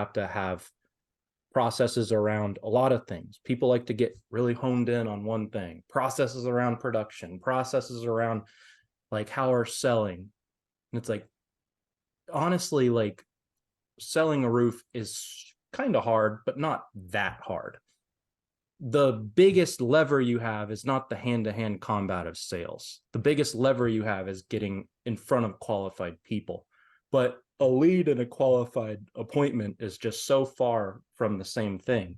have to have processes around a lot of things. People like to get really honed in on one thing, processes around production, processes around like how we're selling. And it's like, honestly, like selling a roof is kind of hard, but not that hard. The biggest lever you have is not the hand-to-hand combat of sales. The biggest lever you have is getting in front of qualified people. But a lead and a qualified appointment is just so far from the same thing.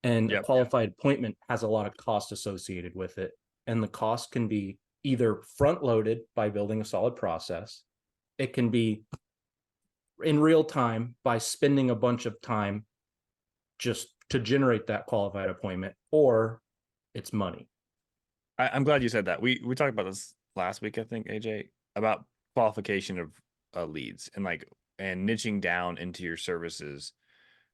And a qualified appointment has a lot of cost associated with it. And the cost can be either front-loaded by building a solid process. It can be in real time by spending a bunch of time just to generate that qualified appointment, or it's money. I'm glad you said that. We talked about this last week, I think, AJ, about qualification of leads and niching down into your services.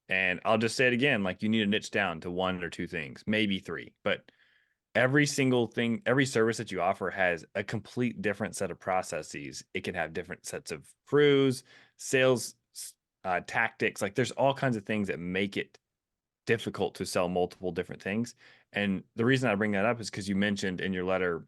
And I'll just say it again, like you need to niche down to one or two things, maybe three, but every single thing, every service that you offer has a complete different set of processes. It can have different sets of crews, sales tactics. Like there's all kinds of things that make it difficult to sell multiple different things. And the reason I bring that up is because you mentioned in your letter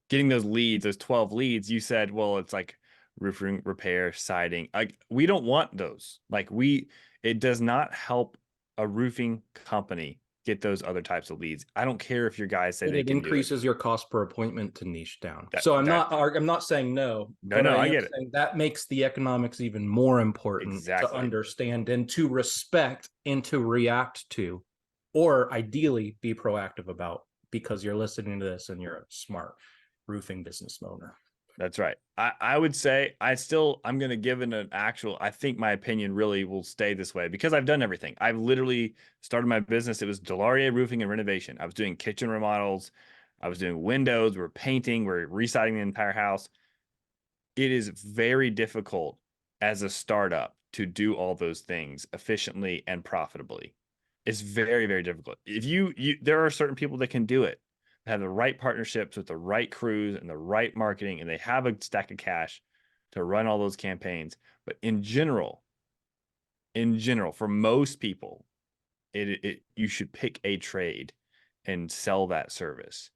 getting those leads, those 12 leads. You said, well, it's like roofing, repair, siding. Like we don't want those. It does not help a roofing company get those other types of leads. I don't care if your guys say But they it can do it. increases your cost per appointment to niche down. So I'm not saying no, but I I am get it. saying that makes the economics even more important to understand and to respect and to react to, or ideally be proactive about, because you're listening to this and you're a smart roofing business owner. That's right. I would say I'm going to give it an actual, I think my opinion really will stay this way because I've done everything. I've literally started my business. It was Delaria Roofing and Renovation. I was doing kitchen remodels. I was doing windows. We're painting. We're residing the entire house. It is very difficult as a startup to do all those things efficiently and profitably. It's very, very difficult. There are certain people that can do it, have the right partnerships with the right crews and the right marketing, and they have a stack of cash to run all those campaigns. But in general, for most people, you should pick a trade and sell that service.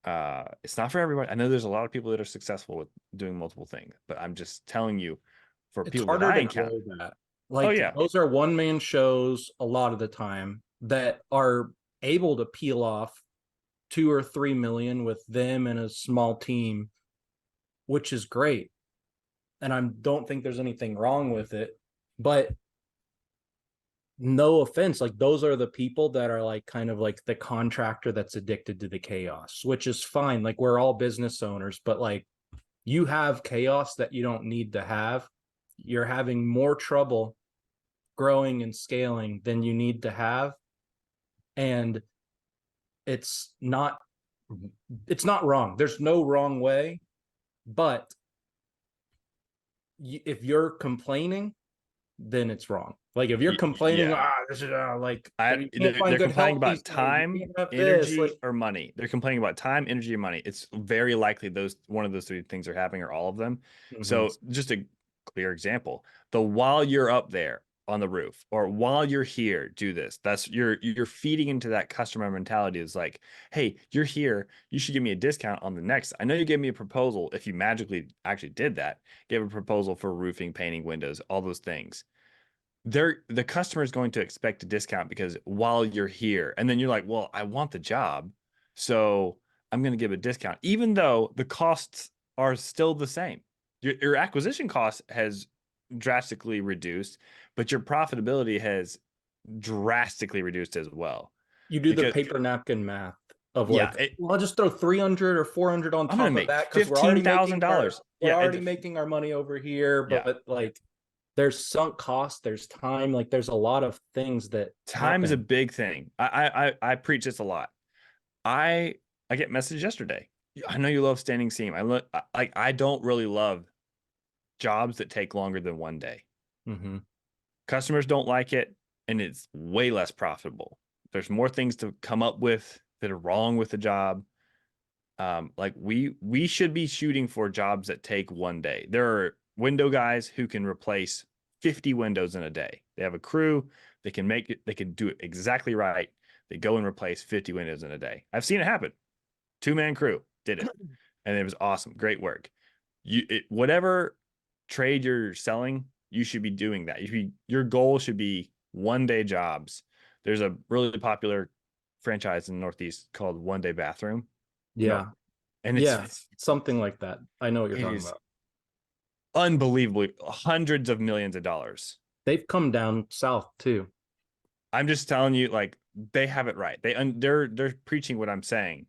It's not for everybody. I know there's a lot of people that are successful with doing multiple things, but I'm just telling you, for It's people harder that I to encounter, grow that. Like those are one-man shows a lot of the time that are able to peel off 2 or 3 million with them and a small team, which is great. And I don't think there's anything wrong with it, but no offense, like those are the people that are like kind of like the contractor that's addicted to the chaos, which is fine. Like we're all business owners, but like you have chaos that you don't need to have. You're having more trouble growing and scaling than you need to have. And it's not wrong. There's no wrong way, but if you're complaining, then it's wrong. Like if you're complaining, this is like they're complaining about time, energy, or money. They're complaining about time, energy, or money. It's very likely one of those three things are happening, or all of them. So just a clear example: while you're up there on the roof, or while you're here, do this. That's you're feeding into that customer mentality. It's like, hey, you're here, you should give me a discount on the next. I know you gave me a proposal. If you magically actually did that, gave a proposal for roofing, painting, windows, all those things. The customer is going to expect a discount because while you're here, and then you're like, well, I want the job, so I'm going to give a discount, even though the costs are still the same. Your acquisition cost has drastically reduced, but your profitability has drastically reduced as well. You do the paper napkin math of I'll just throw 300 or 400 on top of that because we're already making making our money over here, but like there's sunk cost, there's time, like there's a lot of things that time is a big thing. I preach this a lot. I get messaged yesterday. I know you love standing seam. I don't really love jobs that take longer than one day. Customers don't like it, and it's way less profitable. There's more things to come up with that are wrong with the job. Like we should be shooting for jobs that take one day. There are window guys who can replace 50 windows in a day. They have a crew. They can make it. They can do it exactly right. They go and replace 50 windows in a day. I've seen it happen. 2-man crew did it, and it was awesome. Great work. Whatever trade you're selling, you should be doing that. Your goal should be 1-day jobs. There's a really popular franchise in the Northeast called 1-Day Bathroom. Yeah. And yeah, something like that. I know what you're it talking is about. unbelievably hundreds of millions of dollars. They've come down south too. I'm just telling you, like, they have it right. They're preaching what I'm saying.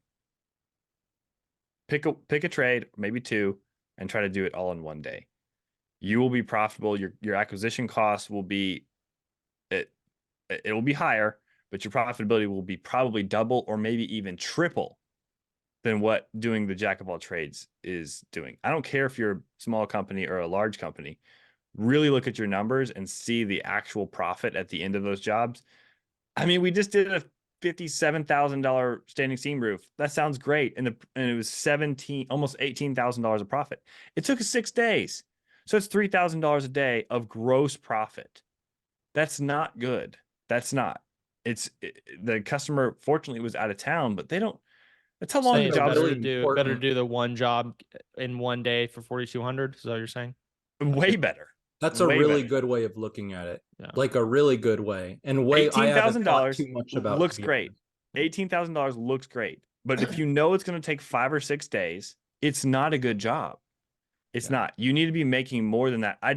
Pick a trade, maybe 2, and try to do it all in 1 day. You will be profitable. Your acquisition costs will be it will be higher, but your profitability will be probably double or maybe even triple than what doing the jack of all trades is doing. I don't care if you're a small company or a large company. Really look at your numbers and see the actual profit at the end of those jobs. I mean, we just did a $57,000 standing seam roof. That sounds great. And it was almost $18,000 of profit. It took us 6 days. So it's $3,000 a day of gross profit. That's not good. That's not. The customer fortunately was out of town, but they don't. That's how long Saying the it's jobs better really to do important. the one job in 1 day for 4,200. Is that what you're saying? way better. That's a Way really better. good way of looking at it. Yeah. Like a really good way. And way I haven't thought $18,000 too much about, looks to be great. honest. $18,000 looks great. But if you know it's going to take 5 or 6 days, it's not a good job. It's Yeah. not. You need to be making more than that. I